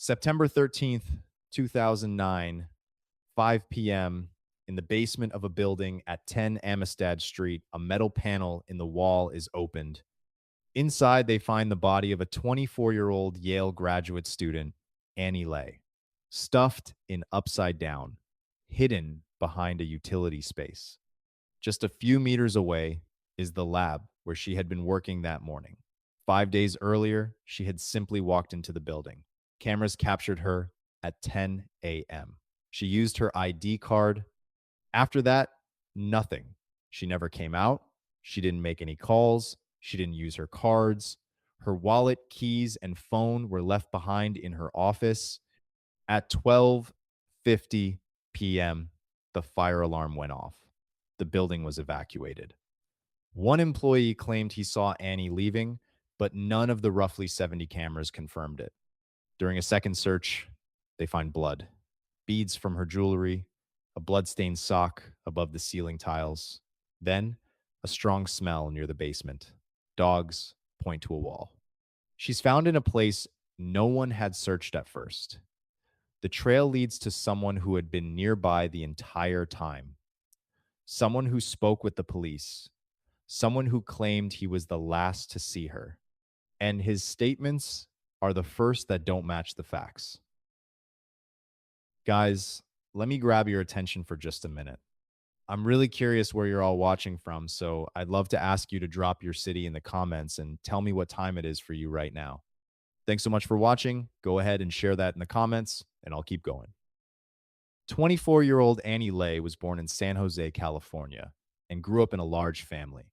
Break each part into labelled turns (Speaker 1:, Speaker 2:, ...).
Speaker 1: September 13th, 2009, 5 p.m., in the basement of a building at 10 Amistad Street, a metal panel in the wall is opened. Inside, they find the body of a 24-year-old Yale graduate student, Annie Lay, stuffed in upside down, hidden behind a utility space. Just a few meters away is the lab where she had been working that morning. 5 days earlier, she had simply walked into the building. Cameras captured her at 10 a.m. She used her ID card. After that, nothing. She never came out. She didn't make any calls. She didn't use her cards. Her wallet, keys, and phone were left behind in her office. At 12:50 p.m., the fire alarm went off. The building was evacuated. One employee claimed he saw Annie leaving, but none of the roughly 70 cameras confirmed it. During a second search, they find blood, beads from her jewelry, a blood-stained sock above the ceiling tiles. Then, a strong smell near the basement. Dogs point to a wall. She's found in a place no one had searched at first. The trail leads to someone who had been nearby the entire time, someone who spoke with the police, someone who claimed he was the last to see her. And his statements are the first that don't match the facts. Guys, let me grab your attention for just a minute. I'm really curious where you're all watching from, so I'd love to ask you to drop your city in the comments and tell me what time it is for you right now. Thanks so much for watching. Go ahead and share that in the comments, and I'll keep going. 24-year-old Annie Lay was born in San Jose, California, and grew up in a large family.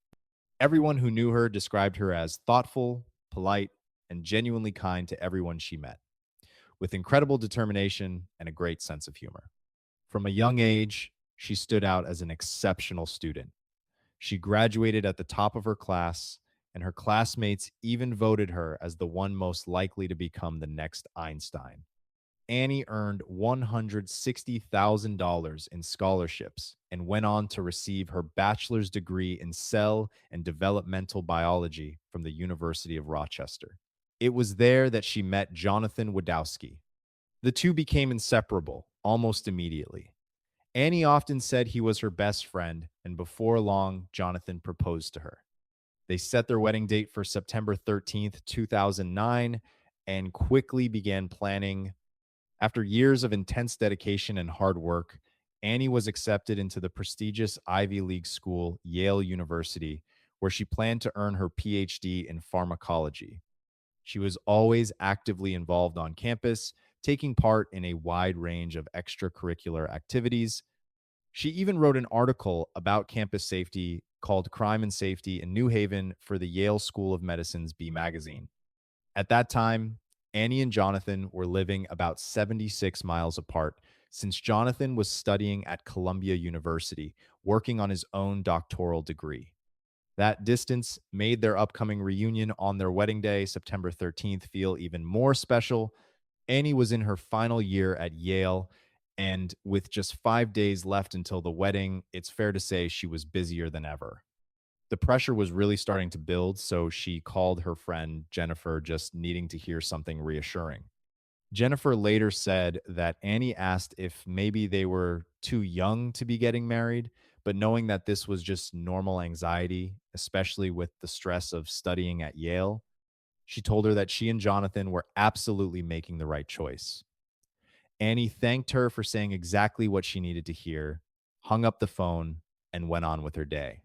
Speaker 1: Everyone who knew her described her as thoughtful, polite, and genuinely kind to everyone she met, with incredible determination and a great sense of humor. From a young age, she stood out as an exceptional student. She graduated at the top of her class, and her classmates even voted her as the one most likely to become the next Einstein. Annie earned $160,000 in scholarships and went on to receive her bachelor's degree in cell and developmental biology from the University of Rochester. It was there that she met Jonathan Wadowski. The two became inseparable almost immediately. Annie often said he was her best friend, and before long, Jonathan proposed to her. They set their wedding date for September 13th, 2009, and quickly began planning. After years of intense dedication and hard work, Annie was accepted into the prestigious Ivy League school, Yale University, where she planned to earn her PhD in pharmacology. She was always actively involved on campus, taking part in a wide range of extracurricular activities. She even wrote an article about campus safety called Crime and Safety in New Haven for the Yale School of Medicine's B Magazine. At that time, Annie and Jonathan were living about 76 miles apart, since Jonathan was studying at Columbia University, working on his own doctoral degree. That distance made their upcoming reunion on their wedding day, September 13th, feel even more special. Annie was in her final year at Yale, and with just 5 days left until the wedding, it's fair to say she was busier than ever. The pressure was really starting to build, so she called her friend Jennifer, just needing to hear something reassuring. Jennifer later said that Annie asked if maybe they were too young to be getting married, but knowing that this was just normal anxiety, especially with the stress of studying at Yale, she told her that she and Jonathan were absolutely making the right choice. Annie thanked her for saying exactly what she needed to hear, hung up the phone, and went on with her day.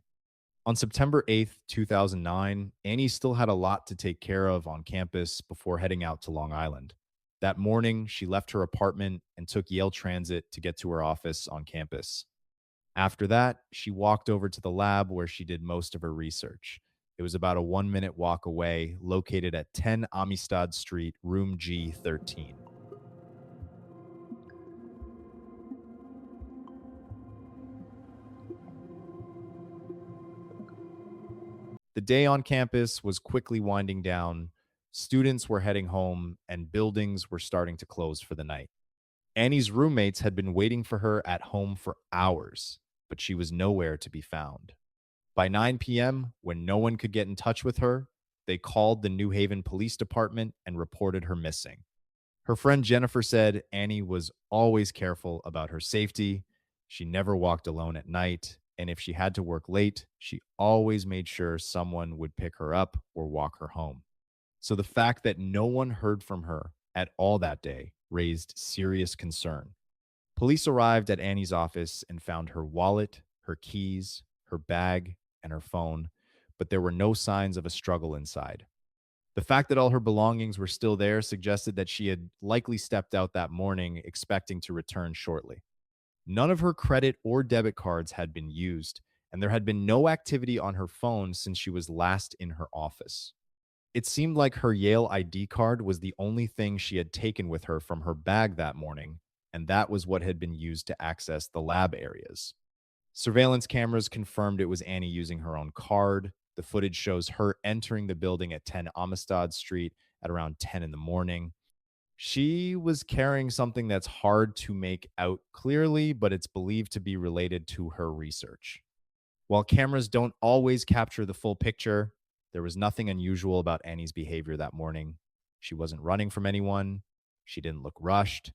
Speaker 1: On September 8th, 2009, Annie still had a lot to take care of on campus before heading out to Long Island. That morning, she left her apartment and took Yale Transit to get to her office on campus. After that, she walked over to the lab where she did most of her research. It was about a 1 minute walk away, located at 10 Amistad Street, room G13. The day on campus was quickly winding down. Students were heading home, and buildings were starting to close for the night. Annie's roommates had been waiting for her at home for hours, but she was nowhere to be found. By 9 p.m., when no one could get in touch with her, they called the New Haven Police Department and reported her missing. Her friend Jennifer said Annie was always careful about her safety. She never walked alone at night. And if she had to work late, she always made sure someone would pick her up or walk her home. So the fact that no one heard from her at all that day raised serious concern. Police arrived at Annie's office and found her wallet, her keys, her bag, and her phone, but there were no signs of a struggle inside. The fact that all her belongings were still there suggested that she had likely stepped out that morning expecting to return shortly. None of her credit or debit cards had been used, and there had been no activity on her phone since she was last in her office. It seemed like her Yale ID card was the only thing she had taken with her from her bag that morning, and that was what had been used to access the lab areas. Surveillance cameras confirmed it was Annie using her own card. The footage shows her entering the building at 10 Amistad Street at around 10 in the morning. She was carrying something that's hard to make out clearly, but it's believed to be related to her research. While cameras don't always capture the full picture, there was nothing unusual about Annie's behavior that morning. She wasn't running from anyone, she didn't look rushed,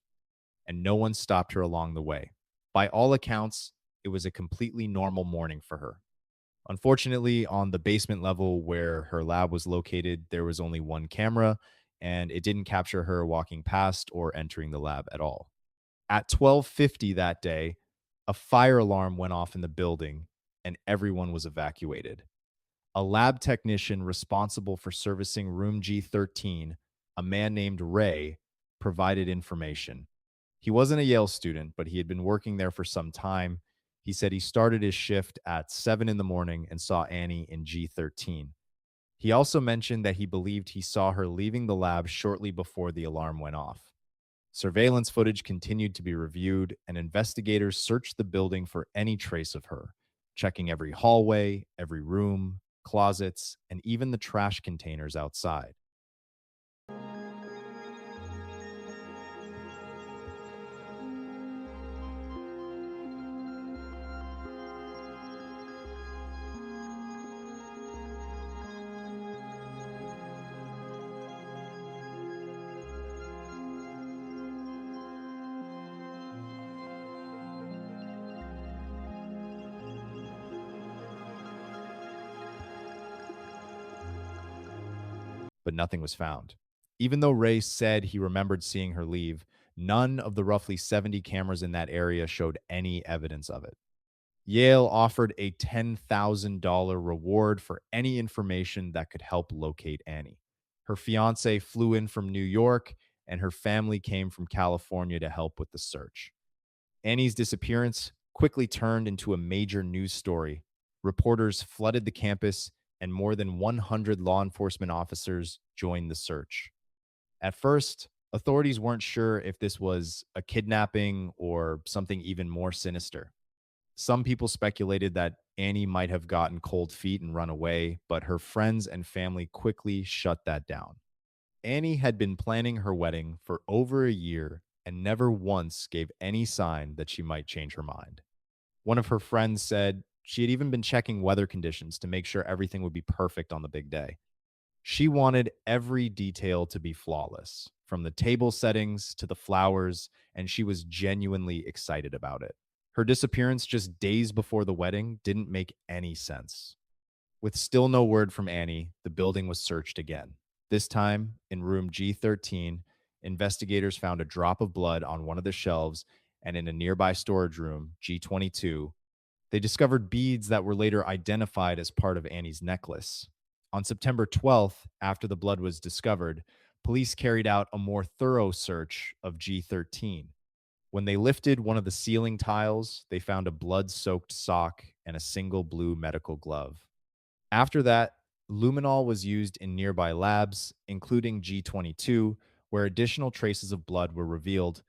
Speaker 1: and no one stopped her along the way. By all accounts, it was a completely normal morning for her. Unfortunately, on the basement level where her lab was located, there was only one camera, and it didn't capture her walking past or entering the lab at all. At 12:50 that day, a fire alarm went off in the building and everyone was evacuated. A lab technician responsible for servicing room G13, a man named Ray, provided information. He wasn't a Yale student, but he had been working there for some time. He said he started his shift at 7 in the morning and saw Annie in G13. He also mentioned that he believed he saw her leaving the lab shortly before the alarm went off. Surveillance footage continued to be reviewed, and investigators searched the building for any trace of her, checking every hallway, every room, closets, and even the trash containers outside. But nothing was found. Even though Ray said he remembered seeing her leave, none of the roughly 70 cameras in that area showed any evidence of it. Yale offered a $10,000 reward for any information that could help locate Annie. Her fiance flew in from New York, and her family came from California to help with the search. Annie's disappearance quickly turned into a major news story. Reporters flooded the campus, and more than 100 law enforcement officers joined the search. At first, authorities weren't sure if this was a kidnapping or something even more sinister. Some people speculated that Annie might have gotten cold feet and run away, but her friends and family quickly shut that down. Annie had been planning her wedding for over a year and never once gave any sign that she might change her mind. One of her friends said she had even been checking weather conditions to make sure everything would be perfect on the big day. She wanted every detail to be flawless, from the table settings to the flowers, and she was genuinely excited about it. Her disappearance just days before the wedding didn't make any sense. With still no word from Annie, the building was searched again. This time, in room G13, investigators found a drop of blood on one of the shelves, and in a nearby storage room, G22, they discovered beads that were later identified as part of Annie's necklace. On September 12th, after the blood was discovered, police carried out a more thorough search of G13. When they lifted one of the ceiling tiles, they found a blood soaked sock and a single blue medical glove. After that, luminol was used in nearby labs, including G22, where additional traces of blood were revealed.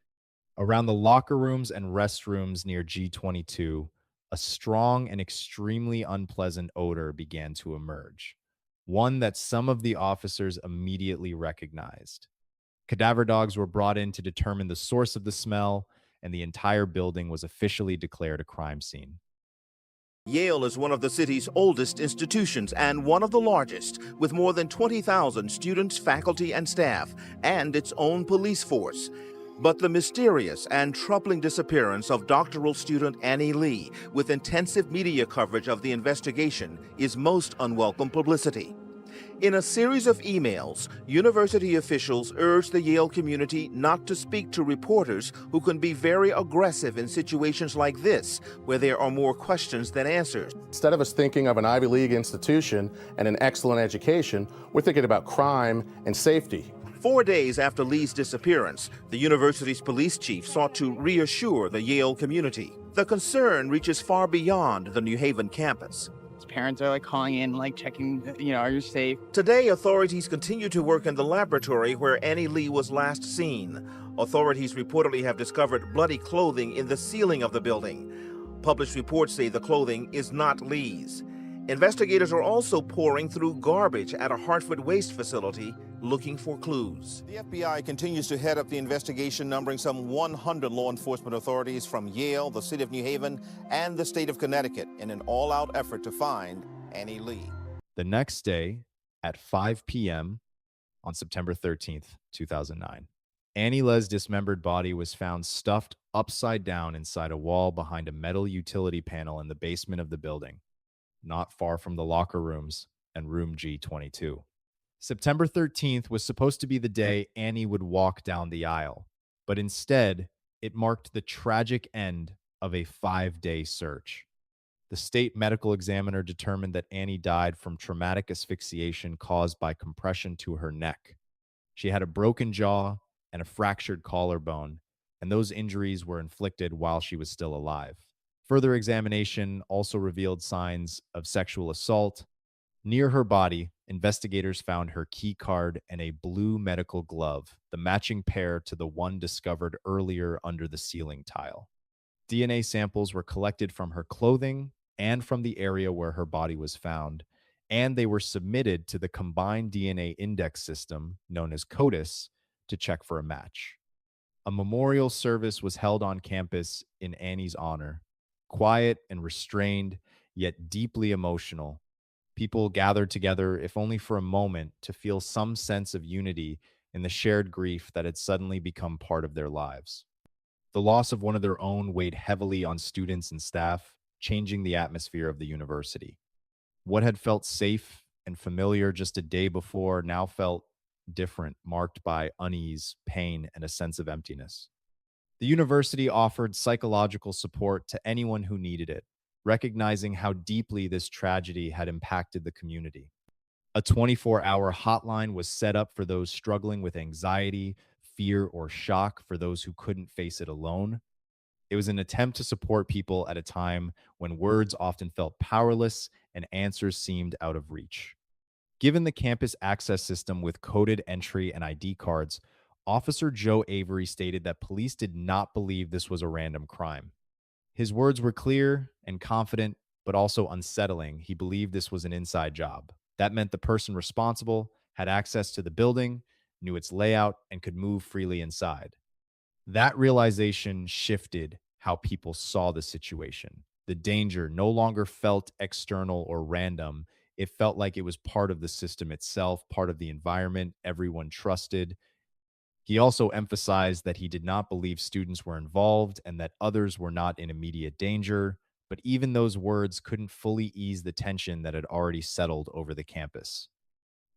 Speaker 1: Around the locker rooms and restrooms near G22, a strong and extremely unpleasant odor began to emerge, one that some of the officers immediately recognized. Cadaver dogs were brought in to determine the source of the smell, and the entire building was officially declared a crime scene.
Speaker 2: Yale is one of the city's oldest institutions and one of the largest, with more than 20,000 students, faculty, and staff, and its own police force. But the mysterious and troubling disappearance of doctoral student Annie Lee, with intensive media coverage of the investigation, is most unwelcome publicity. In a series of emails, university officials urged the Yale community not to speak to reporters who can be very aggressive in situations like this, where there are more questions than answers.
Speaker 3: Instead of us thinking of an Ivy League institution and an excellent education, we're thinking about crime and safety.
Speaker 2: 4 days after Lee's disappearance, the university's police chief sought to reassure the Yale community. The concern reaches far beyond the New Haven campus.
Speaker 4: Parents are calling in, checking, are you safe?
Speaker 2: Today, authorities continue to work in the laboratory where Annie Lee was last seen. Authorities reportedly have discovered bloody clothing in the ceiling of the building. Published reports say the clothing is not Lee's. Investigators are also pouring through garbage at a Hartford waste facility looking for clues. The FBI continues to head up the investigation, numbering some 100 law enforcement authorities from Yale, the city of New Haven, and the state of Connecticut in an all-out effort to find Annie Lee.
Speaker 1: The next day at 5 p.m. on September 13th, 2009, Annie Lee's dismembered body was found stuffed upside down inside a wall behind a metal utility panel in the basement of the building, not far from the locker rooms and room G22. September 13th was supposed to be the day Annie would walk down the aisle, but instead, it marked the tragic end of a 5-day search. The state medical examiner determined that Annie died from traumatic asphyxiation caused by compression to her neck. She had a broken jaw and a fractured collarbone, and those injuries were inflicted while she was still alive. Further examination also revealed signs of sexual assault. Near her body, investigators found her key card and a blue medical glove, the matching pair to the one discovered earlier under the ceiling tile. DNA samples were collected from her clothing and from the area where her body was found, and they were submitted to the combined DNA index system, known as CODIS, to check for a match. A memorial service was held on campus in Annie's honor. Quiet and restrained, yet deeply emotional. People gathered together, if only for a moment, to feel some sense of unity in the shared grief that had suddenly become part of their lives. The loss of one of their own weighed heavily on students and staff, changing the atmosphere of the university. What had felt safe and familiar just a day before now felt different, marked by unease, pain, and a sense of emptiness. The university offered psychological support to anyone who needed it, recognizing how deeply this tragedy had impacted the community. A 24-hour hotline was set up for those struggling with anxiety, fear, or shock, for those who couldn't face it alone. It was an attempt to support people at a time when words often felt powerless and answers seemed out of reach. Given the campus access system with coded entry and ID cards, Officer Joe Avery stated that police did not believe this was a random crime. His words were clear and confident, but also unsettling. He believed this was an inside job. That meant the person responsible had access to the building, knew its layout, and could move freely inside. That realization shifted how people saw the situation. The danger no longer felt external or random. It felt like it was part of the system itself, part of the environment everyone trusted. He also emphasized that he did not believe students were involved and that others were not in immediate danger, but even those words couldn't fully ease the tension that had already settled over the campus.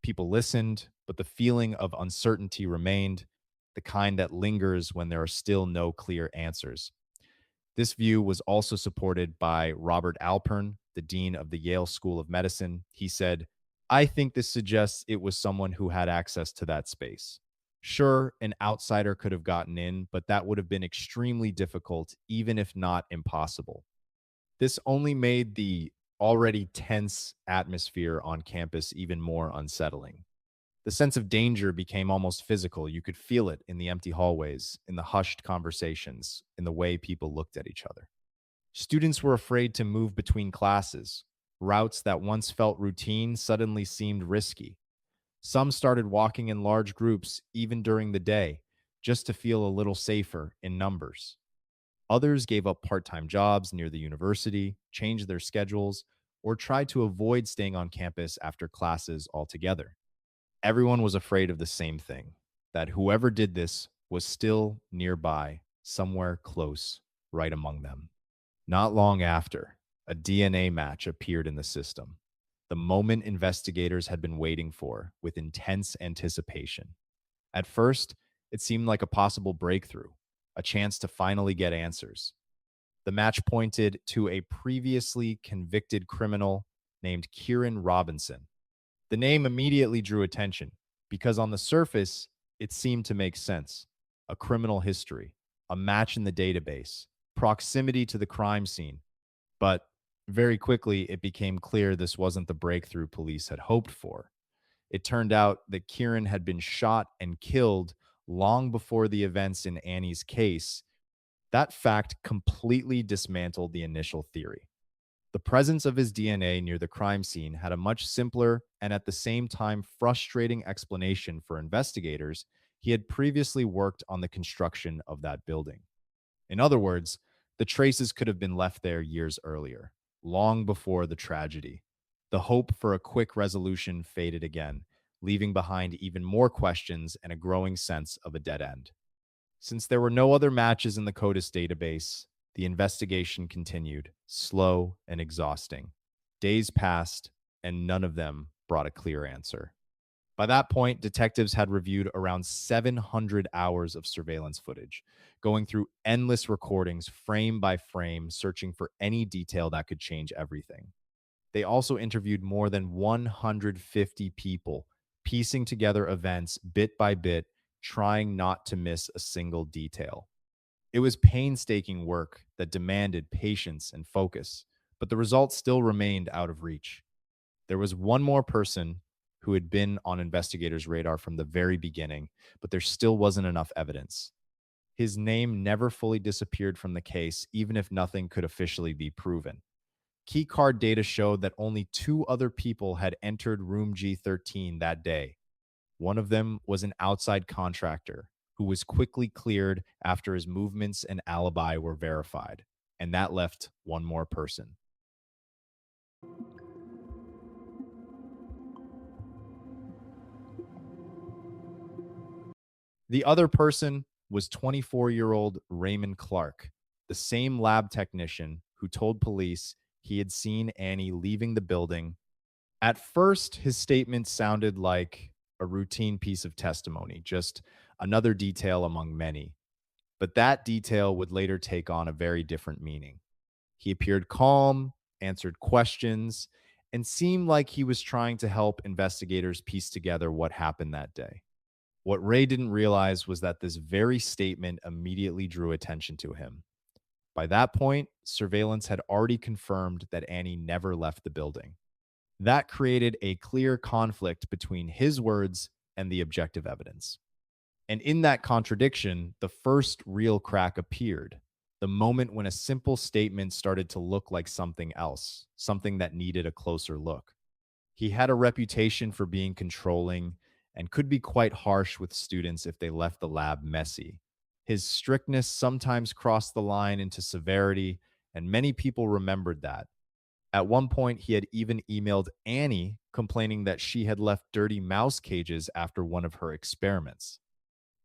Speaker 1: People listened, but the feeling of uncertainty remained, the kind that lingers when there are still no clear answers. This view was also supported by Robert Alpern, the dean of the Yale School of Medicine. He said, "I think this suggests it was someone who had access to that space. Sure, an outsider could have gotten in, but that would have been extremely difficult, even if not impossible." This only made the already tense atmosphere on campus even more unsettling. The sense of danger became almost physical. You could feel it in the empty hallways, in the hushed conversations, in the way people looked at each other. Students were afraid to move between classes. Routes that once felt routine suddenly seemed risky. Some started walking in large groups even during the day, just to feel a little safer in numbers. Others gave up part time jobs near the university, changed their schedules, or tried to avoid staying on campus after classes altogether. Everyone was afraid of the same thing, that whoever did this was still nearby, somewhere close, right among them. Not long after, a DNA match appeared in the system, the moment investigators had been waiting for with intense anticipation. At first, it seemed like a possible breakthrough, a chance to finally get answers. The match pointed to a previously convicted criminal named Kieran Robinson. The name immediately drew attention because on the surface, it seemed to make sense. A criminal history, a match in the database, proximity to the crime scene. But very quickly, it became clear this wasn't the breakthrough police had hoped for. It turned out that Kieran had been shot and killed long before the events in Annie's case. That fact completely dismantled the initial theory. The presence of his DNA near the crime scene had a much simpler and at the same time frustrating explanation for investigators. He had previously worked on the construction of that building. In other words, the traces could have been left there years earlier, long before the tragedy. The hope for a quick resolution faded again, leaving behind even more questions and a growing sense of a dead end. Since there were no other matches in the CODIS database, the investigation continued, slow and exhausting. Days passed, and none of them brought a clear answer. By that point, detectives had reviewed around 700 hours of surveillance footage, going through endless recordings, frame by frame, searching for any detail that could change everything. They also interviewed more than 150 people, piecing together events bit by bit, trying not to miss a single detail. It was painstaking work that demanded patience and focus, but the results still remained out of reach. There was one more person who had been on investigators' radar from the very beginning, but there still wasn't enough evidence. His name never fully disappeared from the case, even if nothing could officially be proven. Keycard data showed that only two other people had entered room G13 that day. One of them was an outside contractor who was quickly cleared after his movements and alibi were verified. And that left one more person. The other person was 24-year-old Raymond Clark, the same lab technician who told police he had seen Annie leaving the building. At first, his statement sounded like a routine piece of testimony, just another detail among many. But that detail would later take on a very different meaning. He appeared calm, answered questions, and seemed like he was trying to help investigators piece together what happened that day. What Ray didn't realize was that this very statement immediately drew attention to him. By that point, surveillance had already confirmed that Annie never left the building. That created a clear conflict between his words and the objective evidence. And in that contradiction, the first real crack appeared, the moment when a simple statement started to look like something else, something that needed a closer look. He had a reputation for being controlling and could be quite harsh with students if they left the lab messy. His strictness sometimes crossed the line into severity, and many people remembered that. At one point, he had even emailed Annie complaining that she had left dirty mouse cages after one of her experiments.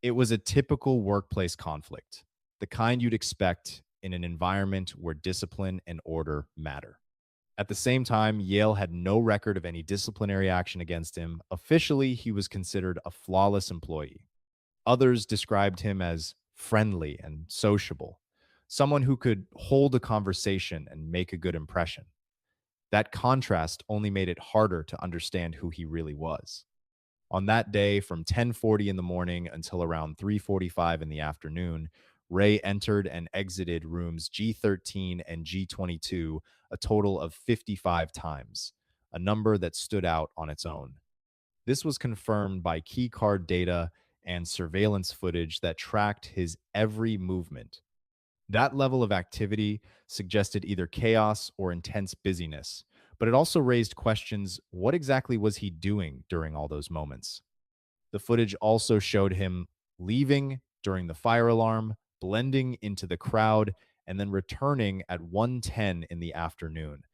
Speaker 1: It was a typical workplace conflict, the kind you'd expect in an environment where discipline and order matter. At the same time, Yale had no record of any disciplinary action against him. Officially, he was considered a flawless employee. Others described him as friendly and sociable, someone who could hold a conversation and make a good impression. That contrast only made it harder to understand who he really was. On that day, from 10:40 in the morning until around 3:45 in the afternoon, Ray entered and exited rooms G13 and G22 a total of 55 times, a number that stood out on its own. This was confirmed by key card data and surveillance footage that tracked his every movement. That level of activity suggested either chaos or intense busyness, but it also raised questions: what exactly was he doing during all those moments? The footage also showed him leaving during the fire alarm, blending into the crowd, and then returning at 1:10 in the afternoon.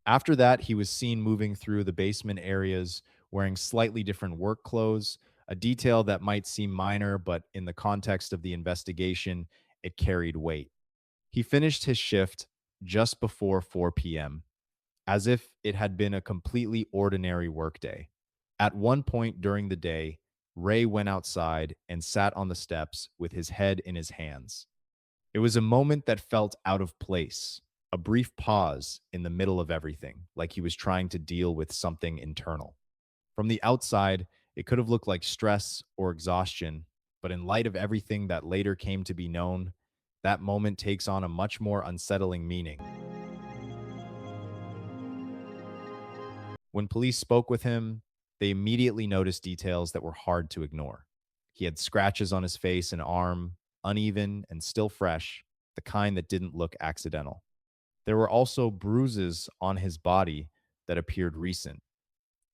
Speaker 1: After that, he was seen moving through the basement areas wearing slightly different work clothes, a detail that might seem minor, but in the context of the investigation, it carried weight. He finished his shift just before 4 p.m., as if it had been a completely ordinary workday. At one point during the day, Ray went outside and sat on the steps with his head in his hands. It was a moment that felt out of place, a brief pause in the middle of everything, like he was trying to deal with something internal. From the outside, it could have looked like stress or exhaustion, but in light of everything that later came to be known, that moment takes on a much more unsettling meaning. When police spoke with him, they immediately noticed details that were hard to ignore. He had scratches on his face and arm, uneven and still fresh, the kind that didn't look accidental. There were also bruises on his body that appeared recent.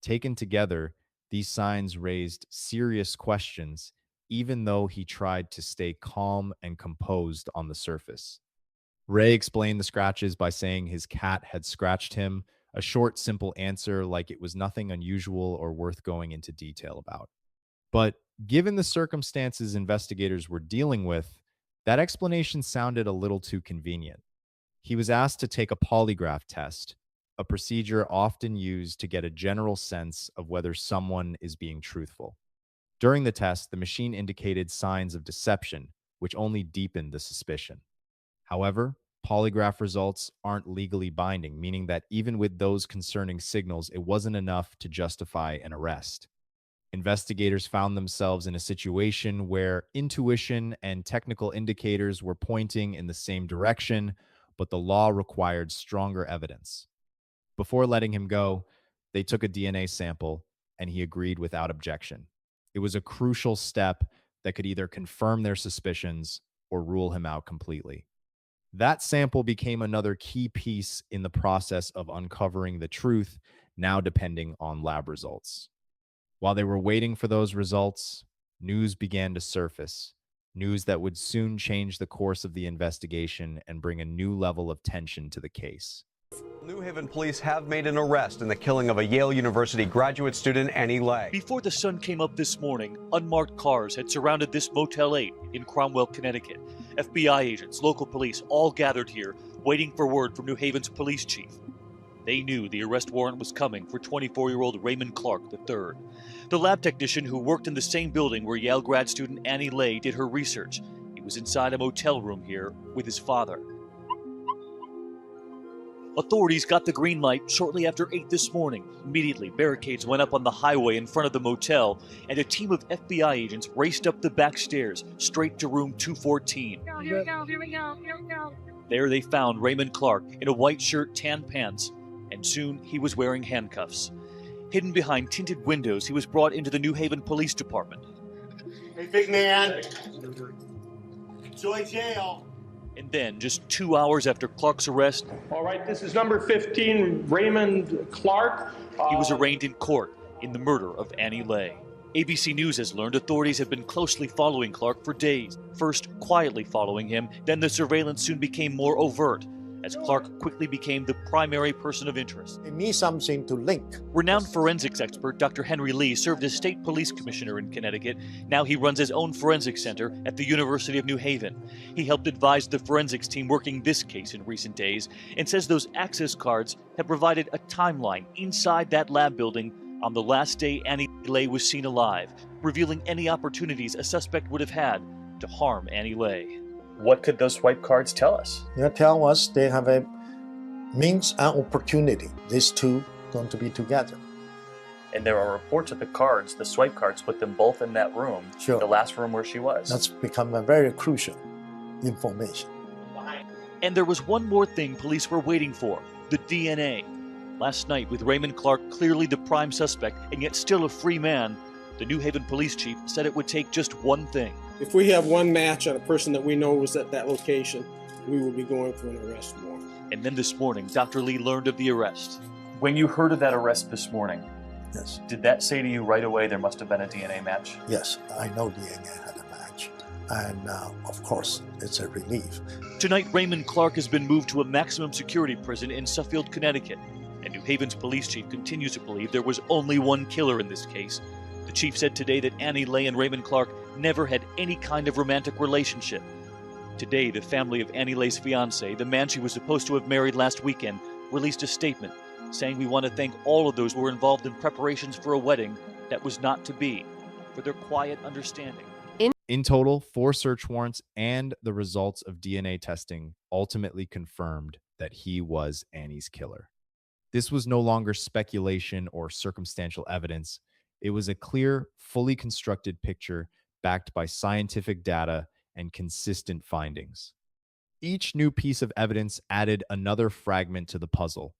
Speaker 1: Taken together, these signs raised serious questions, even though he tried to stay calm and composed on the surface. Ray explained the scratches by saying his cat had scratched him, a short, simple answer like it was nothing unusual or worth going into detail about. But given the circumstances investigators were dealing with, that explanation sounded a little too convenient. He was asked to take a polygraph test, a procedure often used to get a general sense of whether someone is being truthful. During the test, the machine indicated signs of deception, which only deepened the suspicion. However, polygraph results aren't legally binding, meaning that even with those concerning signals, it wasn't enough to justify an arrest. Investigators found themselves in a situation where intuition and technical indicators were pointing in the same direction, but the law required stronger evidence. Before letting him go, they took a DNA sample and he agreed without objection. It was a crucial step that could either confirm their suspicions or rule him out completely. That sample became another key piece in the process of uncovering the truth, now depending on lab results. While they were waiting for those results, news began to surface, news that would soon change the course of the investigation and bring a new level of tension to the case.
Speaker 5: New Haven police have made an arrest in the killing of a Yale University graduate student, Annie Lay.
Speaker 6: Before the sun came up this morning, unmarked cars had surrounded this Motel 8 in Cromwell, Connecticut. FBI agents, local police, all gathered here, waiting for word from New Haven's police chief. They knew the arrest warrant was coming for 24-year-old Raymond Clark III, the lab technician who worked in the same building where Yale grad student Annie Lay did her research. He was inside a motel room here with his father. Authorities got the green light shortly after 8 this morning. Immediately, barricades went up on the highway in front of the motel, and a team of FBI agents raced up the back stairs, straight to room 214.
Speaker 7: Here we go.
Speaker 6: There they found Raymond Clark in a white shirt, tan pants, and soon he was wearing handcuffs. Hidden behind tinted windows, he was brought into the New Haven Police Department.
Speaker 8: Hey, big man. Enjoy jail.
Speaker 6: And then, just 2 hours after Clark's arrest,
Speaker 9: all right, this is number 15, Raymond Clark.
Speaker 6: He was arraigned in court in the murder of Annie Lay. ABC News has learned authorities have been closely following Clark for days. First, quietly following him, then the surveillance soon became more overt, as Clark quickly became the primary person of interest.
Speaker 8: It needs something to link.
Speaker 6: Renowned forensics expert Dr. Henry Lee served as state police commissioner in Connecticut. Now he runs his own forensics center at the University of New Haven. He helped advise the forensics team working this case in recent days and says those access cards have provided a timeline inside that lab building on the last day Annie Lay was seen alive, revealing any opportunities a suspect would have had to harm Annie Lay. What could those swipe cards tell us?
Speaker 8: They tell us they have a means and opportunity. These two going to be together.
Speaker 6: And there are reports of the swipe cards, put them both in that room,
Speaker 8: Sure.
Speaker 6: the last room where she was.
Speaker 8: That's become a very crucial information.
Speaker 6: And there was one more thing police were waiting for, the DNA. Last night, with Raymond Clark clearly the prime suspect and yet still a free man, the New Haven police chief said it would take just one thing.
Speaker 9: If we have one match on a person that we know was at that location, we will be going for an arrest warrant.
Speaker 6: And then this morning, Dr. Lee learned of the arrest. When you heard of that arrest this morning,
Speaker 8: Yes.
Speaker 6: did that say to you right away there must have been a DNA match?
Speaker 8: Yes, I know DNA had a match. And of course, it's a relief.
Speaker 6: Tonight, Raymond Clark has been moved to a maximum security prison in Suffield, Connecticut. And New Haven's police chief continues to believe there was only one killer in this case. The chief said today that Annie Lay and Raymond Clark never had any kind of romantic relationship. Today, the family of Annie Lay's fiancé, the man she was supposed to have married last weekend, released a statement saying, "We want to thank all of those who were involved in preparations for a wedding that was not to be, for their quiet understanding."
Speaker 1: In total, 4 search warrants and the results of DNA testing ultimately confirmed that he was Annie's killer. This was no longer speculation or circumstantial evidence. It was a clear, fully constructed picture backed by scientific data and consistent findings. Each new piece of evidence added another fragment to the puzzle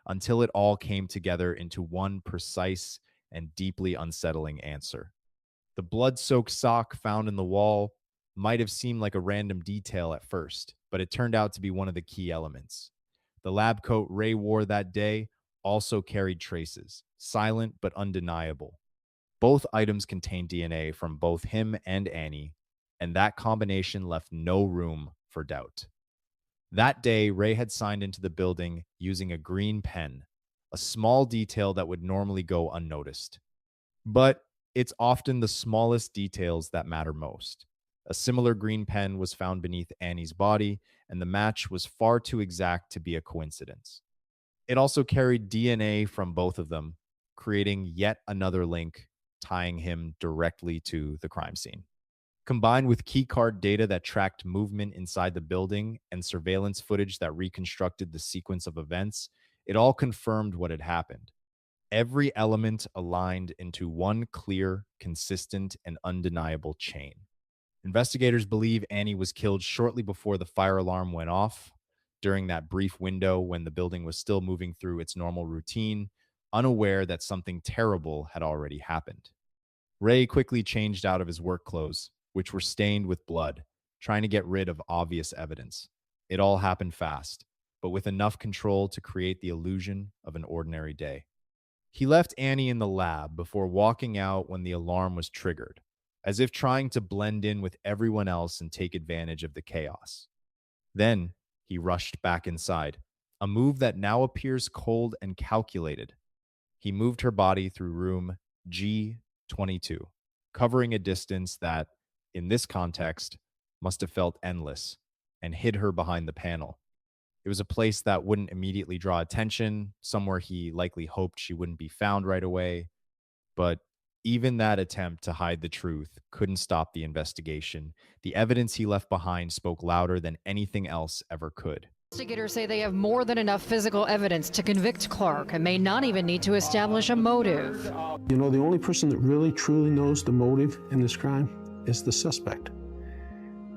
Speaker 1: until it all came together into one precise and deeply unsettling answer. The blood-soaked sock found in the wall might have seemed like a random detail at first, but it turned out to be one of the key elements. The lab coat Ray wore that day also carried traces, silent but undeniable. Both items contained DNA from both him and Annie, and that combination left no room for doubt. That day, Ray had signed into the building using a green pen, a small detail that would normally go unnoticed. But it's often the smallest details that matter most. A similar green pen was found beneath Annie's body, and the match was far too exact to be a coincidence. It also carried DNA from both of them, creating yet another link tying him directly to the crime scene. Combined with keycard data that tracked movement inside the building and surveillance footage that reconstructed the sequence of events, it all confirmed what had happened. Every element aligned into one clear, consistent, and undeniable chain. Investigators believe Annie was killed shortly before the fire alarm went off, during that brief window when the building was still moving through its normal routine, unaware that something terrible had already happened. Ray quickly changed out of his work clothes, which were stained with blood, trying to get rid of obvious evidence. It all happened fast, but with enough control to create the illusion of an ordinary day. He left Annie in the lab before walking out when the alarm was triggered, as if trying to blend in with everyone else and take advantage of the chaos. Then he rushed back inside, a move that now appears cold and calculated. He moved her body through room G22, covering a distance that, in this context, must have felt endless, and hid her behind the panel. It was a place that wouldn't immediately draw attention, somewhere he likely hoped she wouldn't be found right away. But even that attempt to hide the truth couldn't stop the investigation. The evidence he left behind spoke louder than anything else ever could.
Speaker 10: Investigators say they have more than enough physical evidence to convict Clark and may not even need to establish a motive.
Speaker 11: You know, the only person that really truly knows the motive in this crime is the suspect.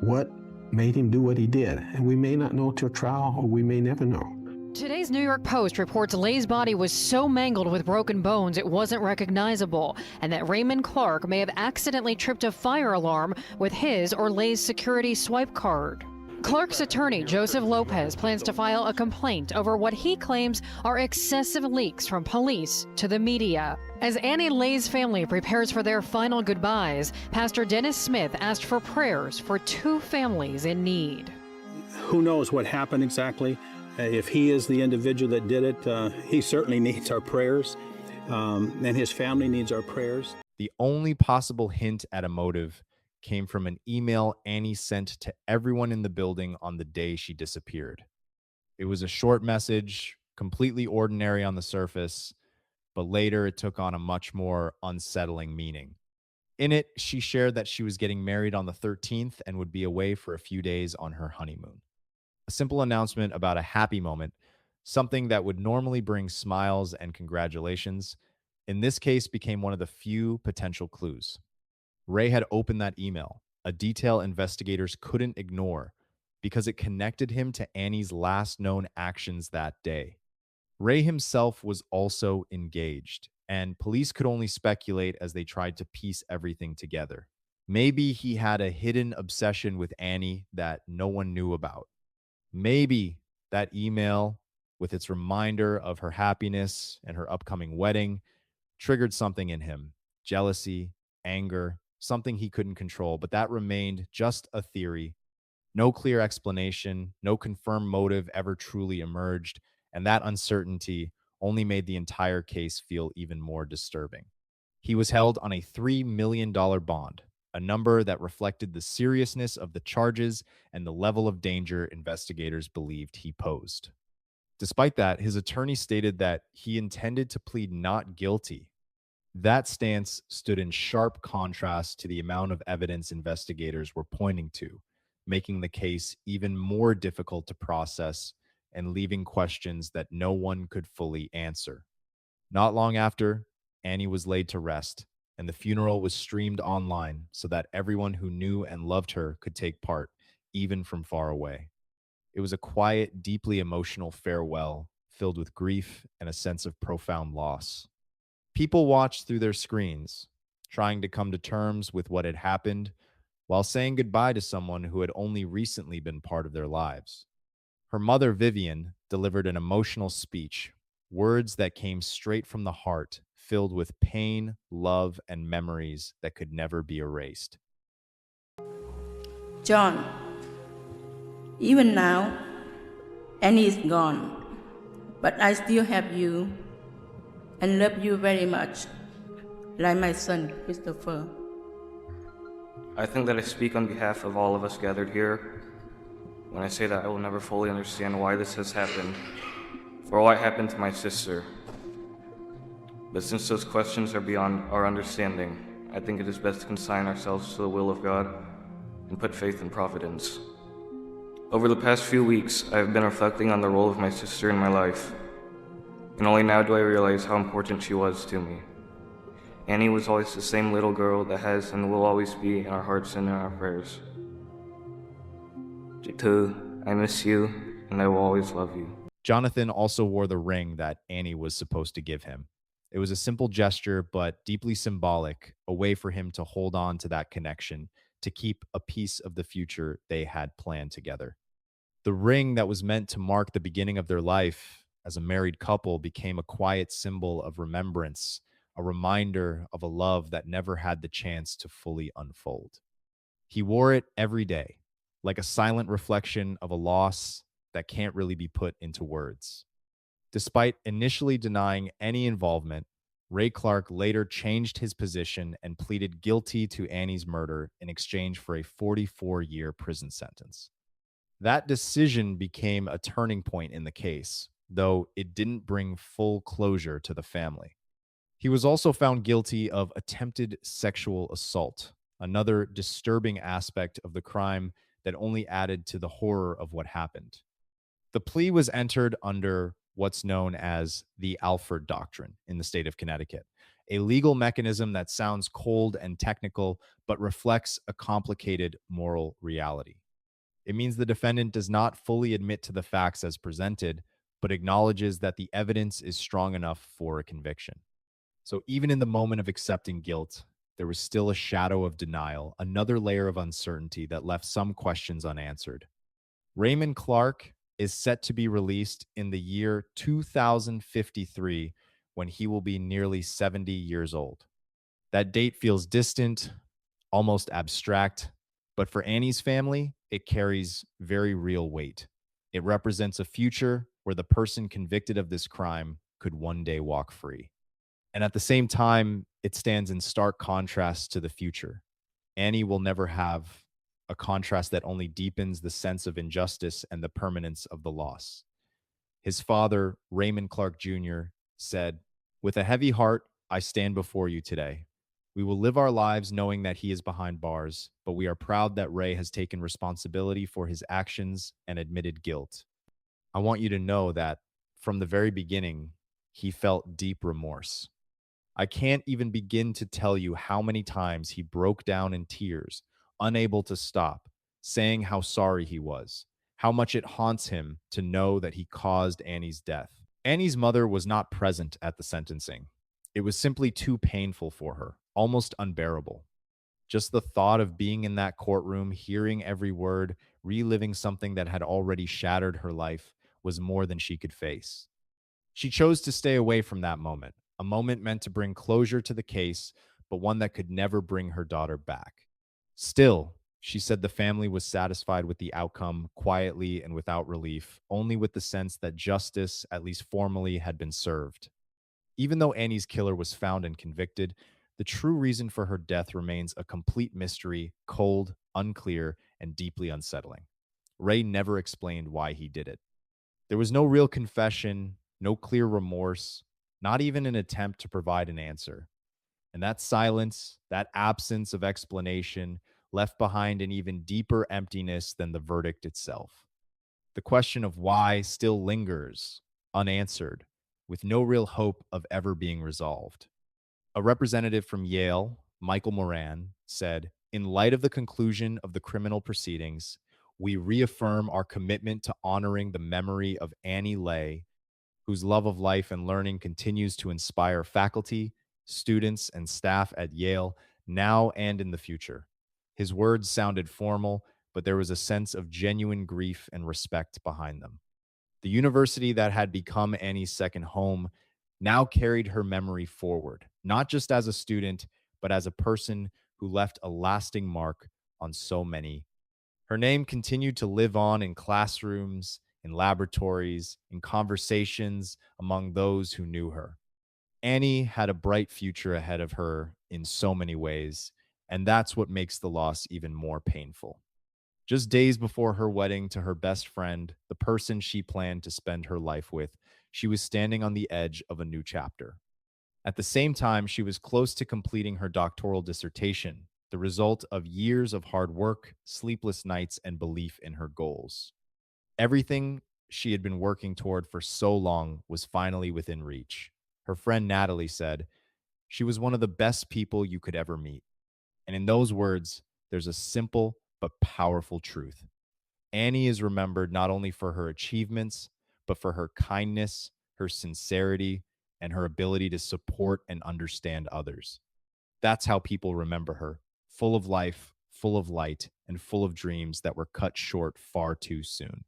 Speaker 11: What made him do what he did? And we may not know till trial, or we may never know.
Speaker 10: Today's New York Post reports Lay's body was so mangled with broken bones it wasn't recognizable, and that Raymond Clark may have accidentally tripped a fire alarm with his or Lay's security swipe card. Clark's attorney, Joseph Lopez, plans to file a complaint over what he claims are excessive leaks from police to the media. As Annie Lay's family prepares for their final goodbyes, Pastor Dennis Smith asked for prayers for 2 families in need.
Speaker 11: Who knows what happened exactly? If he is the individual that did it, he certainly needs our prayers, and his family needs our prayers.
Speaker 1: The only possible hint at a motive came from an email Annie sent to everyone in the building on the day she disappeared. It was a short message, completely ordinary on the surface, but later it took on a much more unsettling meaning. In it, she shared that she was getting married on the 13th and would be away for a few days on her honeymoon. A simple announcement about a happy moment, something that would normally bring smiles and congratulations, in this case became one of the few potential clues. Ray had opened that email, a detail investigators couldn't ignore because it connected him to Annie's last known actions that day. Ray himself was also engaged, and police could only speculate as they tried to piece everything together. Maybe he had a hidden obsession with Annie that no one knew about. Maybe that email, with its reminder of her happiness and her upcoming wedding, triggered something in him: jealousy, anger, something he couldn't control, but that remained just a theory. No clear explanation, no confirmed motive ever truly emerged, and that uncertainty only made the entire case feel even more disturbing. He was held on a $3 million bond, a number that reflected the seriousness of the charges and the level of danger investigators believed he posed. Despite that, his attorney stated that he intended to plead not guilty. That stance stood in sharp contrast to the amount of evidence investigators were pointing to, making the case even more difficult to process and leaving questions that no one could fully answer. Not long after, Annie was laid to rest, and the funeral was streamed online so that everyone who knew and loved her could take part, even from far away. It was a quiet, deeply emotional farewell, filled with grief and a sense of profound loss. People watched through their screens, trying to come to terms with what had happened while saying goodbye to someone who had only recently been part of their lives. Her mother, Vivian, delivered an emotional speech, words that came straight from the heart, filled with pain, love, and memories that could never be erased.
Speaker 12: John, even now, Annie is gone, but I still have you and love you very much, like my son, Christopher.
Speaker 13: I think that I speak on behalf of all of us gathered here when I say that I will never fully understand why this has happened, or why it happened to my sister. But since those questions are beyond our understanding, I think it is best to consign ourselves to the will of God and put faith in providence. Over the past few weeks, I have been reflecting on the role of my sister in my life, and only now do I realize how important she was to me. Annie was always the same little girl that has and will always be in our hearts and in our prayers. Jitu, I miss you, and I will always love you.
Speaker 1: Jonathan also wore the ring that Annie was supposed to give him. It was a simple gesture, but deeply symbolic, a way for him to hold on to that connection, to keep a piece of the future they had planned together. The ring that was meant to mark the beginning of their life as a married couple became a quiet symbol of remembrance, a reminder of a love that never had the chance to fully unfold. He wore it every day, like a silent reflection of a loss that can't really be put into words. Despite initially denying any involvement, Ray Clark later changed his position and pleaded guilty to Annie's murder in exchange for a 44-year prison sentence. That decision became a turning point in the case, though it didn't bring full closure to the family. He was also found guilty of attempted sexual assault, another disturbing aspect of the crime that only added to the horror of what happened. The plea was entered under what's known as the Alford Doctrine in the state of Connecticut, a legal mechanism that sounds cold and technical, but reflects a complicated moral reality. It means the defendant does not fully admit to the facts as presented, but acknowledges that the evidence is strong enough for a conviction. So even in the moment of accepting guilt, there was still a shadow of denial, another layer of uncertainty that left some questions unanswered. Raymond Clark is set to be released in the year 2053 when he will be nearly 70 years old. That date feels distant, almost abstract, but for Annie's family, it carries very real weight. It represents a future where the person convicted of this crime could one day walk free. And at the same time, it stands in stark contrast to the future. Annie will never have a contrast that only deepens the sense of injustice and the permanence of the loss. His father, Raymond Clark Jr., said, "With a heavy heart, I stand before you today. We will live our lives knowing that he is behind bars, but we are proud that Ray has taken responsibility for his actions and admitted guilt. I want you to know that from the very beginning, he felt deep remorse. I can't even begin to tell you how many times he broke down in tears, unable to stop, saying how sorry he was, how much it haunts him to know that he caused Annie's death." Annie's mother was not present at the sentencing. It was simply too painful for her, almost unbearable. Just the thought of being in that courtroom, hearing every word, reliving something that had already shattered her life was more than she could face. She chose to stay away from that moment, a moment meant to bring closure to the case, but one that could never bring her daughter back. Still, she said the family was satisfied with the outcome quietly and without relief, only with the sense that justice, at least formally, had been served. Even though Annie's killer was found and convicted, the true reason for her death remains a complete mystery, cold, unclear, and deeply unsettling. Ray never explained why he did it. There was no real confession, no clear remorse, not even an attempt to provide an answer. And that silence, that absence of explanation, left behind an even deeper emptiness than the verdict itself. The question of why still lingers, unanswered, with no real hope of ever being resolved. A representative from Yale, Michael Moran, said, "In light of the conclusion of the criminal proceedings, we reaffirm our commitment to honoring the memory of Annie Lay, whose love of life and learning continues to inspire faculty, students, and staff at Yale now and in the future." His words sounded formal, but there was a sense of genuine grief and respect behind them. The university that had become Annie's second home now carried her memory forward, not just as a student, but as a person who left a lasting mark on so many. Her name continued to live on in classrooms, in laboratories, in conversations among those who knew her. Annie had a bright future ahead of her in so many ways, and that's what makes the loss even more painful. Just days before her wedding to her best friend, the person she planned to spend her life with, she was standing on the edge of a new chapter. At the same time, she was close to completing her doctoral dissertation, the result of years of hard work, sleepless nights, and belief in her goals. Everything she had been working toward for so long was finally within reach. Her friend Natalie said, "She was one of the best people you could ever meet." And in those words, there's a simple but powerful truth. Annie is remembered not only for her achievements, but for her kindness, her sincerity, and her ability to support and understand others. That's how people remember her, full of life, full of light, and full of dreams that were cut short far too soon.